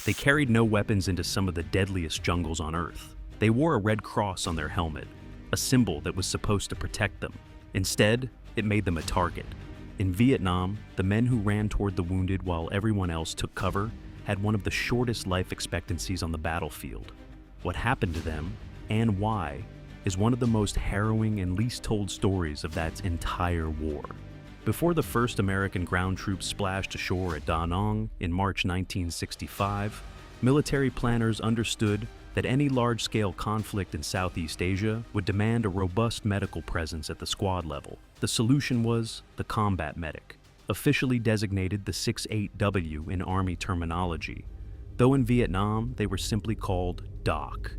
They carried no weapons into some of the deadliest jungles on Earth. They wore a red cross on their helmet, a symbol that was supposed to protect them. Instead, it made them a target. In Vietnam, the men who ran toward the wounded while everyone else took cover had one of the shortest life expectancies on the battlefield. What happened to them, and why, is one of the most harrowing and least told stories of that entire war. Before the first American ground troops splashed ashore at Da Nang in March 1965, military planners understood that any large-scale conflict in Southeast Asia would demand a robust medical presence at the squad level. The solution was the combat medic, officially designated the 6-8W in Army terminology, though in Vietnam they were simply called DOC.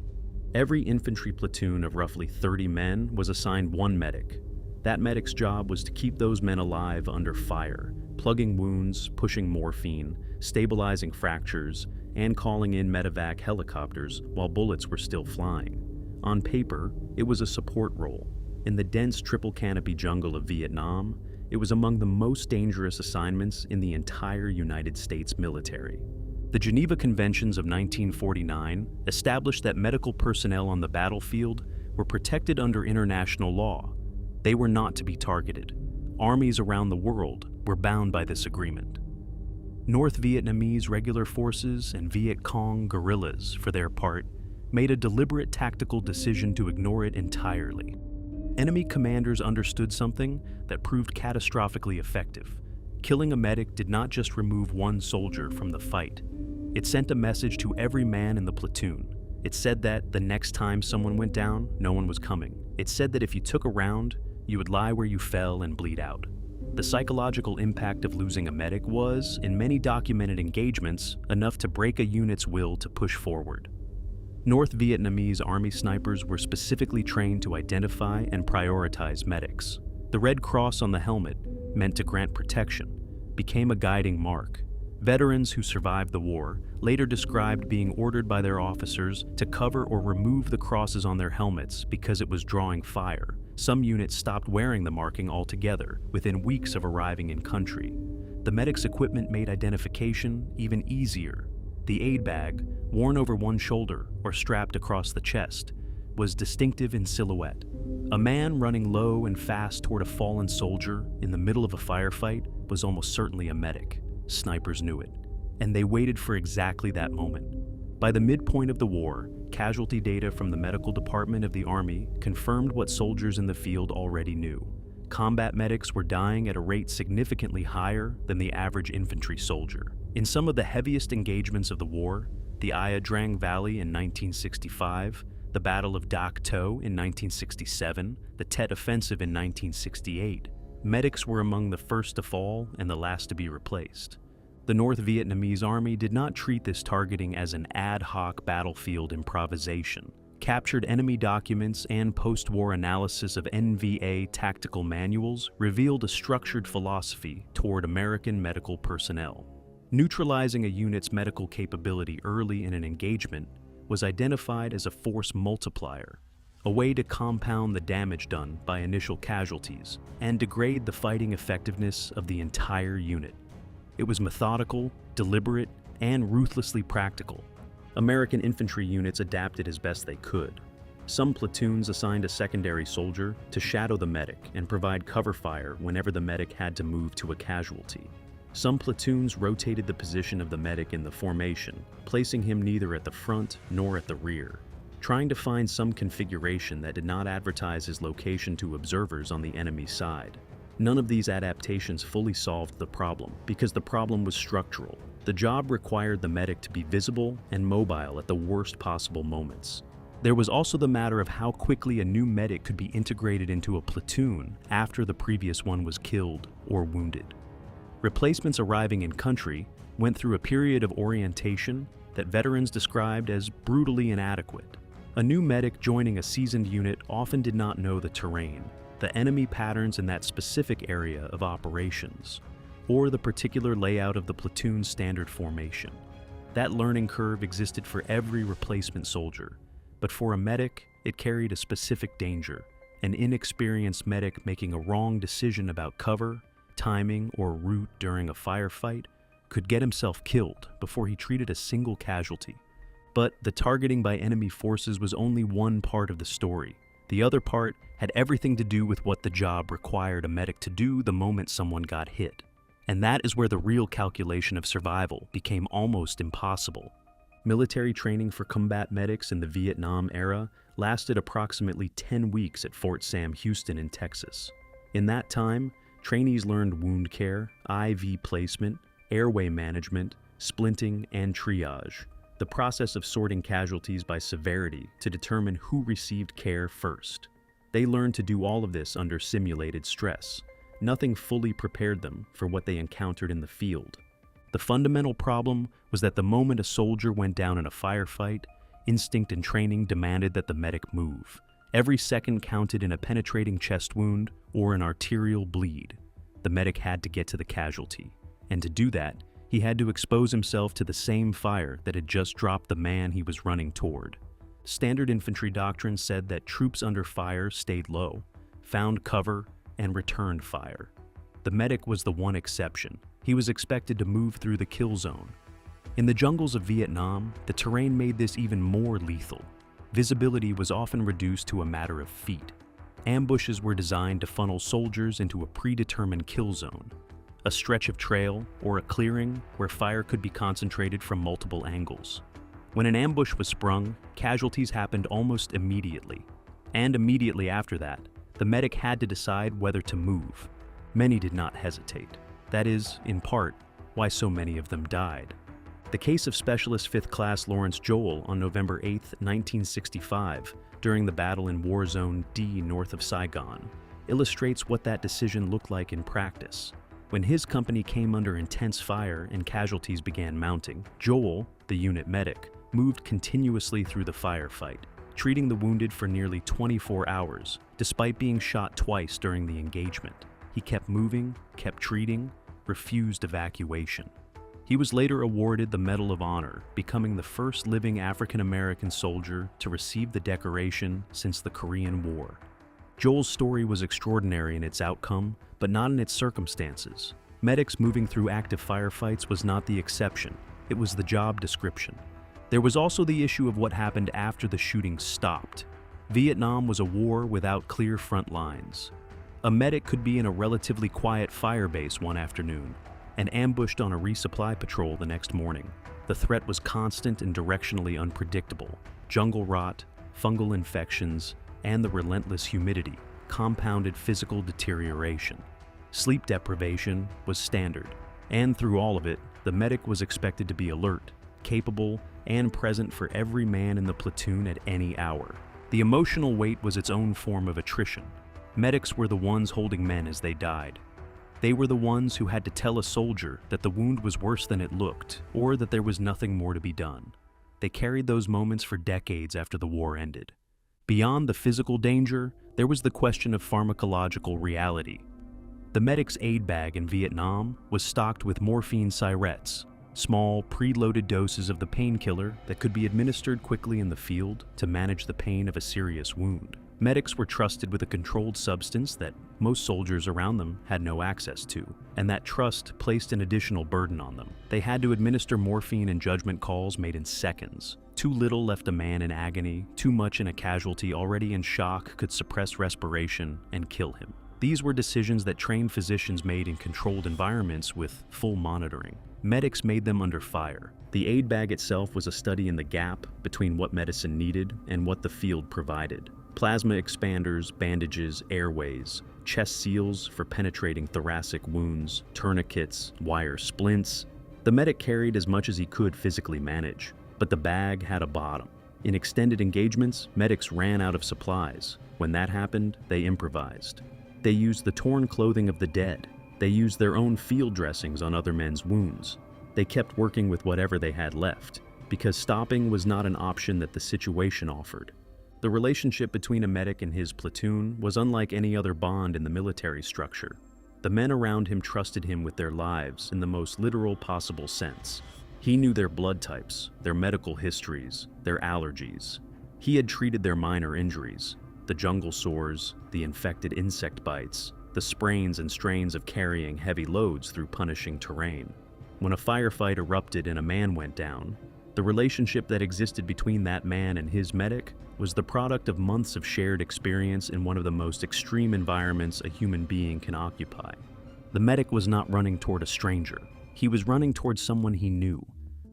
Every infantry platoon of roughly 30 men was assigned one medic. That medic's job was to keep those men alive under fire, plugging wounds, pushing morphine, stabilizing fractures, and calling in medevac helicopters while bullets were still flying. On paper, it was a support role. In the dense triple canopy jungle of Vietnam, it was among the most dangerous assignments in the entire United States military. The Geneva Conventions of 1949 established that medical personnel on the battlefield were protected under international law. They were not to be targeted. Armies around the world were bound by this agreement. North Vietnamese regular forces and Viet Cong guerrillas, for their part, made a deliberate tactical decision to ignore it entirely. Enemy commanders understood something that proved catastrophically effective. Killing a medic did not just remove one soldier from the fight. It sent a message to every man in the platoon. It said that the next time someone went down, no one was coming. It said that if you took a round, you would lie where you fell and bleed out. The psychological impact of losing a medic was, in many documented engagements, enough to break a unit's will to push forward. North Vietnamese Army snipers were specifically trained to identify and prioritize medics. The red cross on the helmet, meant to grant protection, became a guiding mark. Veterans who survived the war later described being ordered by their officers to cover or remove the crosses on their helmets because it was drawing fire. Some units stopped wearing the marking altogether within weeks of arriving in country. The medic's equipment made identification even easier. The aid bag, worn over one shoulder or strapped across the chest, was distinctive in silhouette. A man running low and fast toward a fallen soldier in the middle of a firefight was almost certainly a medic. Snipers knew it, and they waited for exactly that moment. By the midpoint of the war, casualty data from the medical department of the Army confirmed what soldiers in the field already knew. Combat medics were dying at a rate significantly higher than the average infantry soldier. In some of the heaviest engagements of the war, the Ia Drang Valley in 1965, the Battle of Dak To in 1967, the Tet Offensive in 1968, medics were among the first to fall and the last to be replaced. The North Vietnamese Army did not treat this targeting as an ad hoc battlefield improvisation. Captured enemy documents and post-war analysis of NVA tactical manuals revealed a structured philosophy toward American medical personnel. Neutralizing a unit's medical capability early in an engagement was identified as a force multiplier, a way to compound the damage done by initial casualties and degrade the fighting effectiveness of the entire unit. It was methodical, deliberate, and ruthlessly practical. American infantry units adapted as best they could. Some platoons assigned a secondary soldier to shadow the medic and provide cover fire whenever the medic had to move to a casualty. Some platoons rotated the position of the medic in the formation, placing him neither at the front nor at the rear, trying to find some configuration that did not advertise his location to observers on the enemy side. None of these adaptations fully solved the problem, because the problem was structural. The job required the medic to be visible and mobile at the worst possible moments. There was also the matter of how quickly a new medic could be integrated into a platoon after the previous one was killed or wounded. Replacements arriving in country went through a period of orientation that veterans described as brutally inadequate. A new medic joining a seasoned unit often did not know the terrain, the enemy patterns in that specific area of operations, or the particular layout of the platoon's standard formation. That learning curve existed for every replacement soldier, but for a medic, it carried a specific danger. An inexperienced medic making a wrong decision about cover, timing, or route during a firefight could get himself killed before he treated a single casualty. But the targeting by enemy forces was only one part of the story. The other part had everything to do with what the job required a medic to do the moment someone got hit. And that is where the real calculation of survival became almost impossible. Military training for combat medics in the Vietnam era lasted approximately 10 weeks at Fort Sam Houston in Texas. In that time, trainees learned wound care, IV placement, airway management, splinting, and triage, the process of sorting casualties by severity to determine who received care first. They learned to do all of this under simulated stress. Nothing fully prepared them for what they encountered in the field. The fundamental problem was that the moment a soldier went down in a firefight, instinct and training demanded that the medic move. Every second counted in a penetrating chest wound or an arterial bleed. The medic had to get to the casualty, and to do that, he had to expose himself to the same fire that had just dropped the man he was running toward. Standard infantry doctrine said that troops under fire stayed low, found cover, and returned fire. The medic was the one exception. He was expected to move through the kill zone. In the jungles of Vietnam, the terrain made this even more lethal. Visibility was often reduced to a matter of feet. Ambushes were designed to funnel soldiers into a predetermined kill zone, a stretch of trail or a clearing where fire could be concentrated from multiple angles. When an ambush was sprung, casualties happened almost immediately. And immediately after that, the medic had to decide whether to move. Many did not hesitate. That is, in part, why so many of them died. The case of Specialist 5th Class Lawrence Joel on November 8, 1965, during the battle in War Zone D north of Saigon, illustrates what that decision looked like in practice. When his company came under intense fire and casualties began mounting, Joel, the unit medic, moved continuously through the firefight, treating the wounded for nearly 24 hours, despite being shot twice during the engagement. He kept moving, kept treating, refused evacuation. He was later awarded the Medal of Honor, becoming the first living African-American soldier to receive the decoration since the Korean War. Joel's story was extraordinary in its outcome, but not in its circumstances. Medics moving through active firefights was not the exception, it was the job description. There was also the issue of what happened after the shooting stopped. Vietnam was a war without clear front lines. A medic could be in a relatively quiet firebase one afternoon and ambushed on a resupply patrol the next morning. The threat was constant and directionally unpredictable. Jungle rot, fungal infections, and the relentless humidity compounded physical deterioration. Sleep deprivation was standard, and through all of it, the medic was expected to be alert, capable, and present for every man in the platoon at any hour. The emotional weight was its own form of attrition. Medics were the ones holding men as they died. They were the ones who had to tell a soldier that the wound was worse than it looked, or that there was nothing more to be done. They carried those moments for decades after the war ended. Beyond the physical danger, there was the question of pharmacological reality. The medic's aid bag in Vietnam was stocked with morphine syrettes, small, preloaded doses of the painkiller that could be administered quickly in the field to manage the pain of a serious wound. Medics were trusted with a controlled substance that most soldiers around them had no access to, and that trust placed an additional burden on them. They had to administer morphine in judgment calls made in seconds. Too little left a man in agony, too much in a casualty already in shock could suppress respiration and kill him. These were decisions that trained physicians made in controlled environments with full monitoring. Medics made them under fire. The aid bag itself was a study in the gap between what medicine needed and what the field provided. Plasma expanders, bandages, airways, chest seals for penetrating thoracic wounds, tourniquets, wire splints. The medic carried as much as he could physically manage, but the bag had a bottom. In extended engagements, medics ran out of supplies. When that happened, they improvised. They used the torn clothing of the dead. They used their own field dressings on other men's wounds. They kept working with whatever they had left, because stopping was not an option that the situation offered. The relationship between a medic and his platoon was unlike any other bond in the military structure. The men around him trusted him with their lives in the most literal possible sense. He knew their blood types, their medical histories, their allergies. He had treated their minor injuries, the jungle sores, the infected insect bites, the sprains and strains of carrying heavy loads through punishing terrain. When a firefight erupted and a man went down, the relationship that existed between that man and his medic was the product of months of shared experience in one of the most extreme environments a human being can occupy. The medic was not running toward a stranger. He was running toward someone he knew.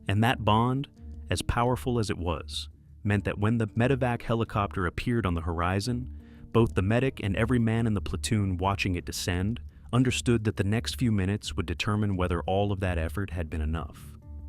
And that bond, as powerful as it was, meant that when the medevac helicopter appeared on the horizon, both the medic and every man in the platoon watching it descend understood that the next few minutes would determine whether all of that effort had been enough.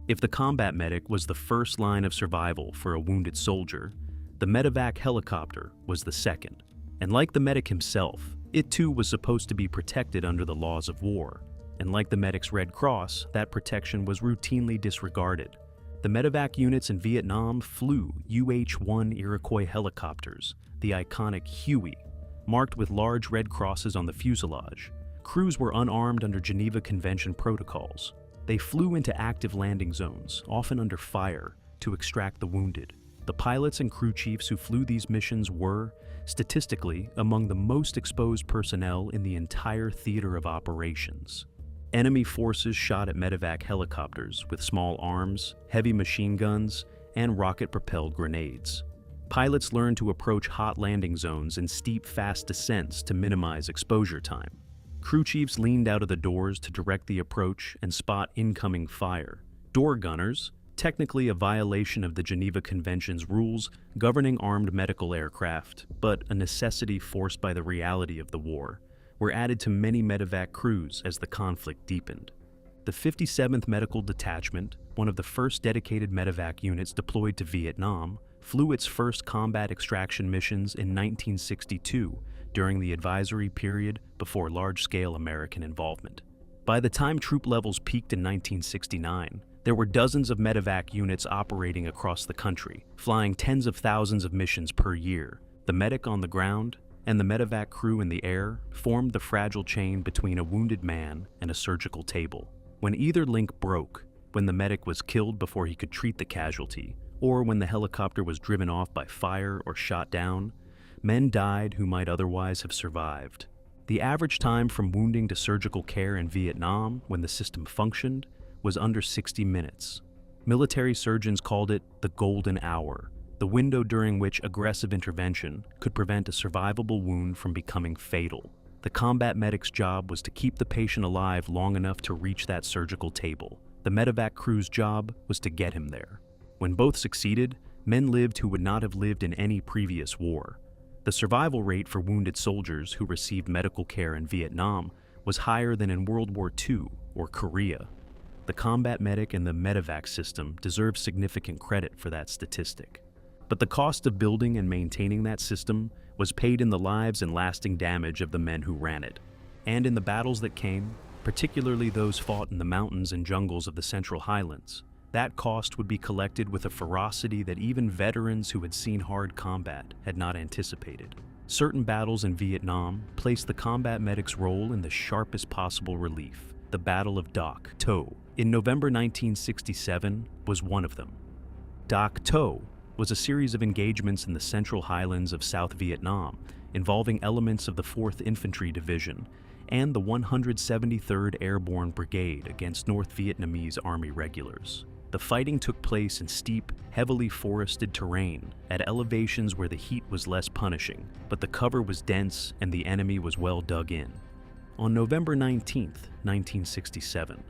If the combat medic was the first line of survival for a wounded soldier, the medevac helicopter was the second. And like the medic himself, it too was supposed to be protected under the laws of war. And like the medic's Red Cross, that protection was routinely disregarded. The medevac units in Vietnam flew UH-1 Iroquois helicopters, the iconic Huey, marked with large red crosses on the fuselage. Crews were unarmed under Geneva Convention protocols. They flew into active landing zones, often under fire, to extract the wounded. The pilots and crew chiefs who flew these missions were, statistically, among the most exposed personnel in the entire theater of operations. Enemy forces shot at medevac helicopters with small arms, heavy machine guns, and rocket-propelled grenades. Pilots learned to approach hot landing zones in steep, fast descents to minimize exposure time. Crew chiefs leaned out of the doors to direct the approach and spot incoming fire. Door gunners, technically a violation of the Geneva Convention's rules governing armed medical aircraft, but a necessity forced by the reality of the war, were added to many medevac crews as the conflict deepened. The 57th Medical Detachment, one of the first dedicated medevac units deployed to Vietnam, flew its first combat extraction missions in 1962 during the advisory period before large-scale American involvement. By the time troop levels peaked in 1969, there were dozens of medevac units operating across the country, flying tens of thousands of missions per year. The medic on the ground and the medevac crew in the air formed the fragile chain between a wounded man and a surgical table. When either link broke, when the medic was killed before he could treat the casualty, or when the helicopter was driven off by fire or shot down, men died who might otherwise have survived. The average time from wounding to surgical care in Vietnam, when the system functioned, was under 60 minutes. Military surgeons called it the golden hour, the window during which aggressive intervention could prevent a survivable wound from becoming fatal. The combat medic's job was to keep the patient alive long enough to reach that surgical table. The medevac crew's job was to get him there. When both succeeded, men lived who would not have lived in any previous war. The survival rate for wounded soldiers who received medical care in Vietnam was higher than in World War II or Korea. The combat medic and the medevac system deserve significant credit for that statistic. But the cost of building and maintaining that system was paid in the lives and lasting damage of the men who ran it. And in the battles that came, particularly those fought in the mountains and jungles of the Central Highlands, that cost would be collected with a ferocity that even veterans who had seen hard combat had not anticipated. Certain battles in Vietnam placed the combat medic's role in the sharpest possible relief. The Battle of Dak To in November 1967 was one of them. Dak To was a series of engagements in the Central Highlands of South Vietnam involving elements of the 4th Infantry Division and the 173rd Airborne Brigade against North Vietnamese Army regulars. The fighting took place in steep, heavily forested terrain at elevations where the heat was less punishing, but the cover was dense and the enemy was well dug in. On November 19, 1967,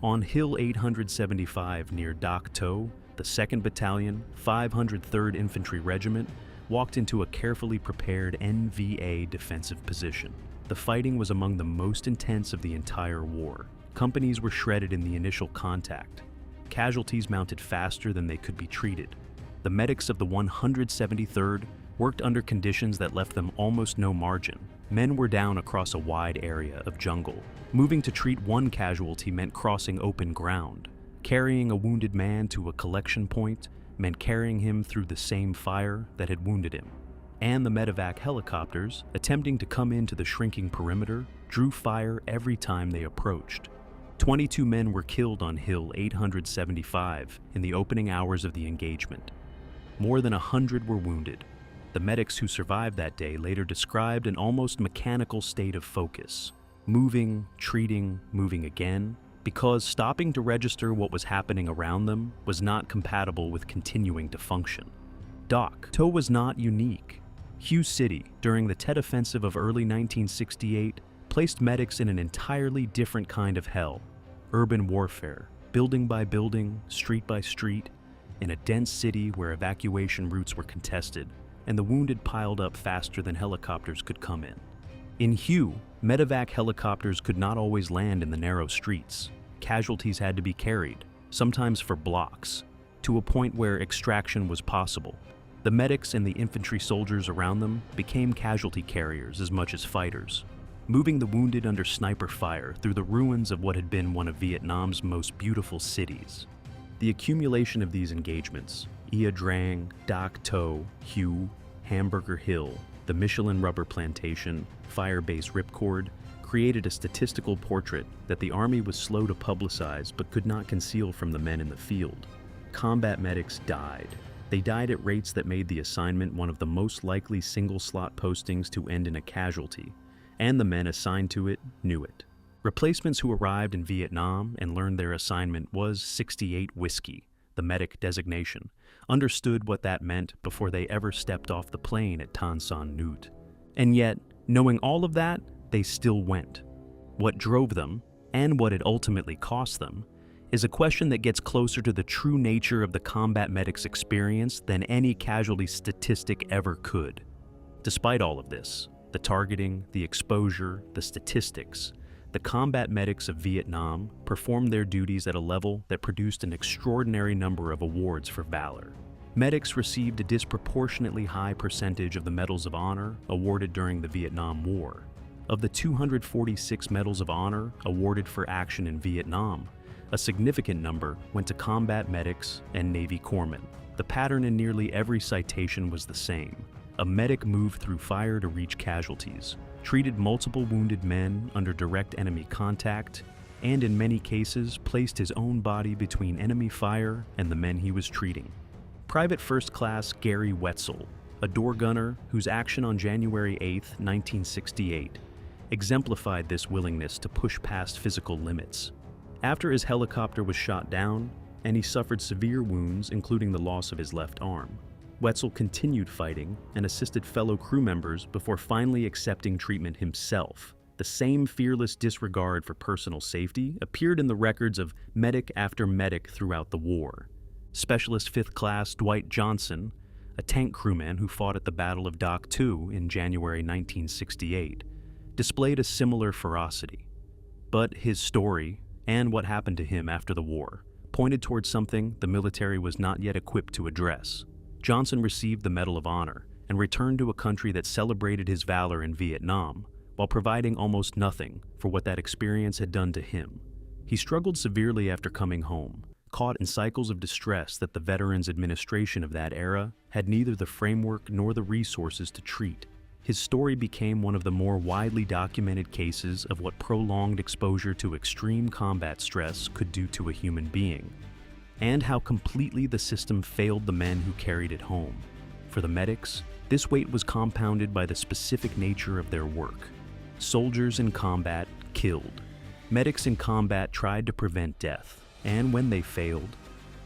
on Hill 875 near Dak To, the 2nd Battalion, 503rd Infantry Regiment walked into a carefully prepared NVA defensive position. The fighting was among the most intense of the entire war. Companies were shredded in the initial contact. Casualties mounted faster than they could be treated. The medics of the 173rd worked under conditions that left them almost no margin. Men were down across a wide area of jungle. Moving to treat one casualty meant crossing open ground. Carrying a wounded man to a collection point meant carrying him through the same fire that had wounded him. And the medevac helicopters, attempting to come into the shrinking perimeter, drew fire every time they approached. 22 men were killed on Hill 875 in the opening hours of the engagement. More than 100 were wounded. The medics who survived that day later described an almost mechanical state of focus, moving, treating, moving again, because stopping to register what was happening around them was not compatible with continuing to function. Dak To was not unique. Hue City, during the Tet Offensive of early 1968, placed medics in an entirely different kind of hell. Urban warfare, building by building, street by street, in a dense city where evacuation routes were contested, and the wounded piled up faster than helicopters could come in. In Hue, medevac helicopters could not always land in the narrow streets. Casualties had to be carried, sometimes for blocks, to a point where extraction was possible. The medics and the infantry soldiers around them became casualty carriers as much as fighters, moving the wounded under sniper fire through the ruins of what had been one of Vietnam's most beautiful cities. The accumulation of these engagements, Ia Drang, Dak To, Hue, Hamburger Hill, the Michelin rubber plantation, Firebase Ripcord, created a statistical portrait that the Army was slow to publicize but could not conceal from the men in the field. Combat medics died. They died at rates that made the assignment one of the most likely single-slot postings to end in a casualty, and the men assigned to it knew it. Replacements who arrived in Vietnam and learned their assignment was 68 Whiskey, the medic designation, understood what that meant before they ever stepped off the plane at Tan Son Nhut. And yet, knowing all of that, they still went. What drove them, and what it ultimately cost them, is a question that gets closer to the true nature of the combat medic's experience than any casualty statistic ever could. Despite all of this, the targeting, the exposure, the statistics, the combat medics of Vietnam performed their duties at a level that produced an extraordinary number of awards for valor. Medics received a disproportionately high percentage of the Medals of Honor awarded during the Vietnam War. Of the 246 Medals of Honor awarded for action in Vietnam, a significant number went to combat medics and Navy corpsmen. The pattern in nearly every citation was the same. A medic moved through fire to reach casualties, treated multiple wounded men under direct enemy contact, and in many cases placed his own body between enemy fire and the men he was treating. Private First Class Gary Wetzel, a door gunner whose action on January 8, 1968, exemplified this willingness to push past physical limits. After his helicopter was shot down, and he suffered severe wounds including the loss of his left arm, Wetzel continued fighting and assisted fellow crew members before finally accepting treatment himself. The same fearless disregard for personal safety appeared in the records of medic after medic throughout the war. Specialist 5th Class Dwight Johnson, a tank crewman who fought at the Battle of Dak To in January 1968, displayed a similar ferocity. But his story, and what happened to him after the war, pointed towards something the military was not yet equipped to address. Johnson received the Medal of Honor and returned to a country that celebrated his valor in Vietnam, while providing almost nothing for what that experience had done to him. He struggled severely after coming home, caught in cycles of distress that the Veterans Administration of that era had neither the framework nor the resources to treat. His story became one of the more widely documented cases of what prolonged exposure to extreme combat stress could do to a human being, and how completely the system failed the men who carried it home. For the medics, this weight was compounded by the specific nature of their work. Soldiers in combat killed. Medics in combat tried to prevent death, and when they failed,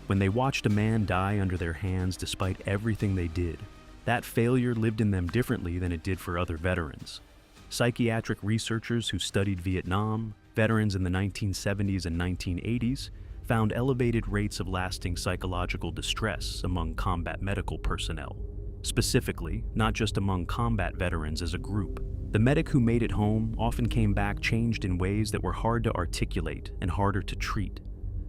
when they watched a man die under their hands despite everything they did, that failure lived in them differently than it did for other veterans. Psychiatric researchers who studied Vietnam, veterans in the 1970s and 1980s, found elevated rates of lasting psychological distress among combat medical personnel. Specifically, not just among combat veterans as a group. The medic who made it home often came back changed in ways that were hard to articulate and harder to treat.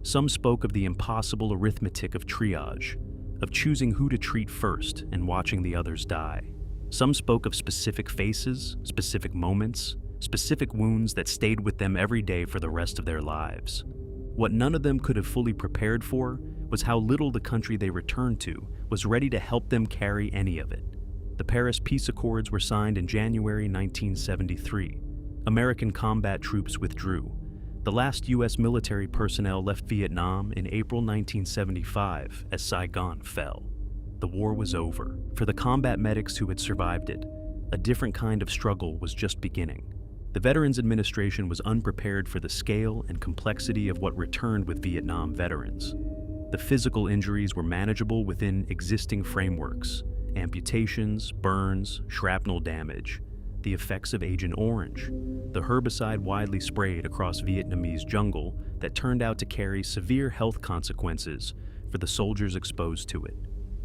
Some spoke of the impossible arithmetic of triage, of choosing who to treat first and watching the others die. Some spoke of specific faces, specific moments, specific wounds that stayed with them every day for the rest of their lives. What none of them could have fully prepared for was how little the country they returned to was ready to help them carry any of it. The Paris Peace Accords were signed in January 1973. American combat troops withdrew. The last U.S. military personnel left Vietnam in April 1975 as Saigon fell. The war was over. For the combat medics who had survived it, a different kind of struggle was just beginning. The Veterans Administration was unprepared for the scale and complexity of what returned with Vietnam veterans. The physical injuries were manageable within existing frameworks: amputations, burns, shrapnel damage, the effects of Agent Orange, the herbicide widely sprayed across Vietnamese jungle that turned out to carry severe health consequences for the soldiers exposed to it.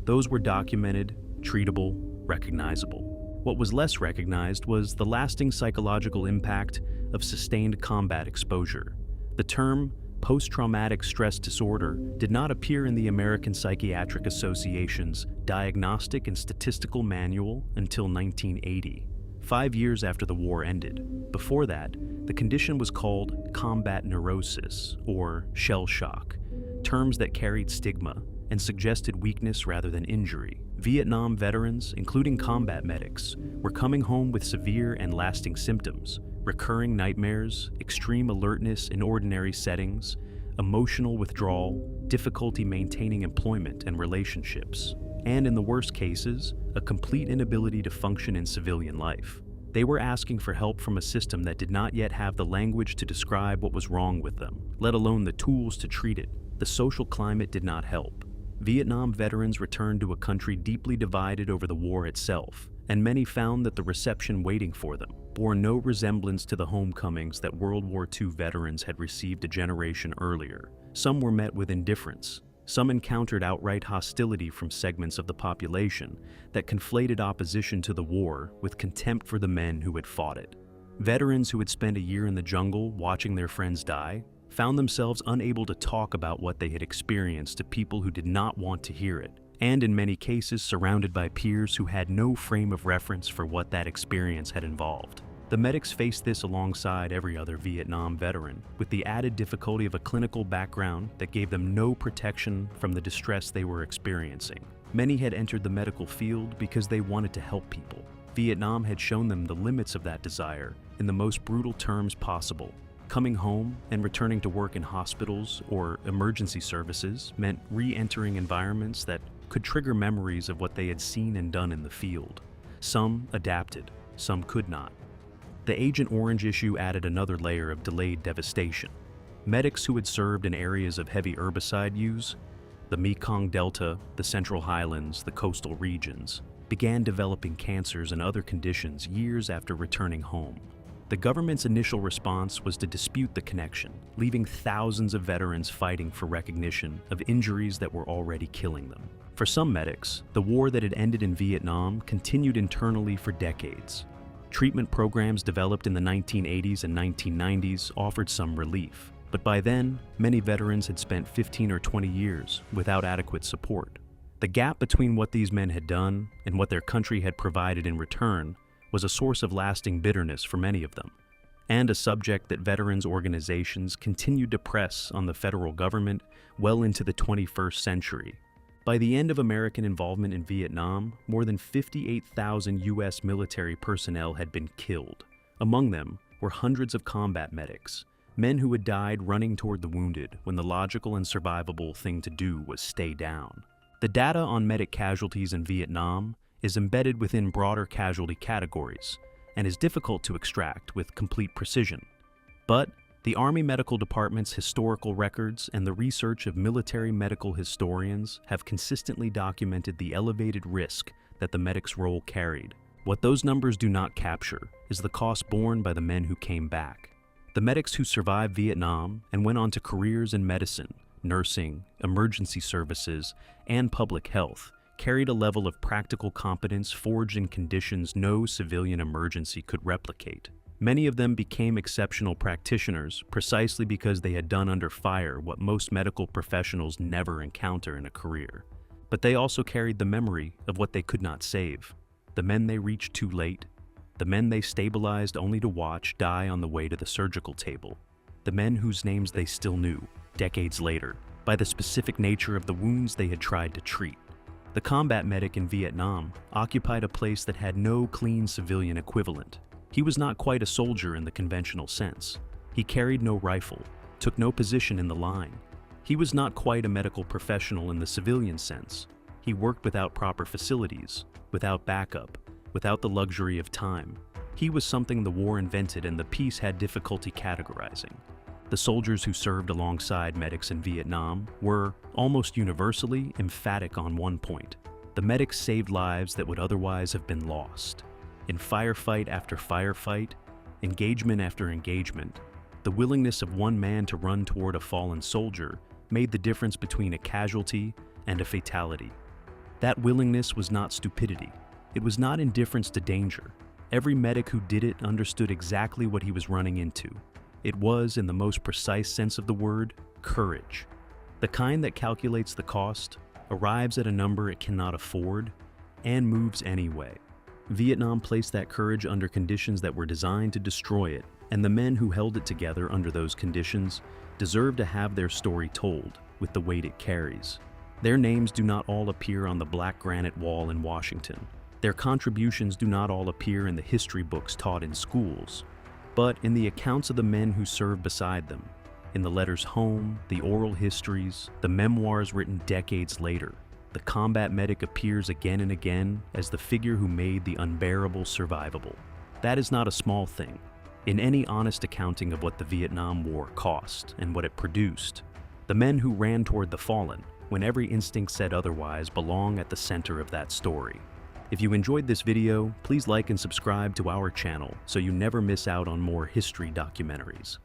Those were documented, treatable, recognizable. What was less recognized was the lasting psychological impact of sustained combat exposure. The term post-traumatic stress disorder did not appear in the American Psychiatric Association's Diagnostic and Statistical Manual until 1980, 5 years after the war ended. Before that, the condition was called combat neurosis or shell shock, terms that carried stigma and suggested weakness rather than injury. Vietnam veterans, including combat medics, were coming home with severe and lasting symptoms: recurring nightmares, extreme alertness in ordinary settings, emotional withdrawal, difficulty maintaining employment and relationships, and in the worst cases, a complete inability to function in civilian life. They were asking for help from a system that did not yet have the language to describe what was wrong with them, let alone the tools to treat it. The social climate did not help. Vietnam veterans returned to a country deeply divided over the war itself, and many found that the reception waiting for them bore no resemblance to the homecomings that World War II veterans had received a generation earlier. Some were met with indifference. Some encountered outright hostility from segments of the population that conflated opposition to the war with contempt for the men who had fought it. Veterans who had spent a year in the jungle watching their friends die found themselves unable to talk about what they had experienced to people who did not want to hear it, and in many cases surrounded by peers who had no frame of reference for what that experience had involved. The medics faced this alongside every other Vietnam veteran, with the added difficulty of a clinical background that gave them no protection from the distress they were experiencing. Many had entered the medical field because they wanted to help people. Vietnam had shown them the limits of that desire in the most brutal terms possible. Coming home and returning to work in hospitals or emergency services meant re-entering environments that could trigger memories of what they had seen and done in the field. Some adapted, some could not. The Agent Orange issue added another layer of delayed devastation. Medics who had served in areas of heavy herbicide use, the Mekong Delta, the Central Highlands, the coastal regions, began developing cancers and other conditions years after returning home. The government's initial response was to dispute the connection, leaving thousands of veterans fighting for recognition of injuries that were already killing them. For some medics, the war that had ended in Vietnam continued internally for decades. Treatment programs developed in the 1980s and 1990s offered some relief, but by then, many veterans had spent 15 or 20 years without adequate support. The gap between what these men had done and what their country had provided in return was a source of lasting bitterness for many of them, and a subject that veterans organizations continued to press on the federal government well into the 21st century. By the end of American involvement in Vietnam, more than 58,000 U.S. military personnel had been killed. Among them were hundreds of combat medics, men who had died running toward the wounded when the logical and survivable thing to do was stay down. The data on medic casualties in Vietnam is embedded within broader casualty categories and is difficult to extract with complete precision. But the Army Medical Department's historical records and the research of military medical historians have consistently documented the elevated risk that the medic's role carried. What those numbers do not capture is the cost borne by the men who came back. The medics who survived Vietnam and went on to careers in medicine, nursing, emergency services, and public health carried a level of practical competence forged in conditions no civilian emergency could replicate. Many of them became exceptional practitioners precisely because they had done under fire what most medical professionals never encounter in a career. But they also carried the memory of what they could not save, the men they reached too late, the men they stabilized only to watch die on the way to the surgical table, the men whose names they still knew, decades later, by the specific nature of the wounds they had tried to treat. The combat medic in Vietnam occupied a place that had no clean civilian equivalent. He was not quite a soldier in the conventional sense. He carried no rifle, took no position in the line. He was not quite a medical professional in the civilian sense. He worked without proper facilities, without backup, without the luxury of time. He was something the war invented and the peace had difficulty categorizing. The soldiers who served alongside medics in Vietnam were, almost universally, emphatic on one point. The medics saved lives that would otherwise have been lost. In firefight after firefight, engagement after engagement, the willingness of one man to run toward a fallen soldier made the difference between a casualty and a fatality. That willingness was not stupidity. It was not indifference to danger. Every medic who did it understood exactly what he was running into. It was, in the most precise sense of the word, courage. The kind that calculates the cost, arrives at a number it cannot afford, and moves anyway. Vietnam placed that courage under conditions that were designed to destroy it, and the men who held it together under those conditions deserve to have their story told with the weight it carries. Their names do not all appear on the black granite wall in Washington. Their contributions do not all appear in the history books taught in schools, but in the accounts of the men who served beside them, in the letters home, the oral histories, the memoirs written decades later. The combat medic appears again and again as the figure who made the unbearable survivable. That is not a small thing. In any honest accounting of what the Vietnam War cost and what it produced, the men who ran toward the fallen, when every instinct said otherwise, belong at the center of that story. If you enjoyed this video, please like and subscribe to our channel so you never miss out on more history documentaries.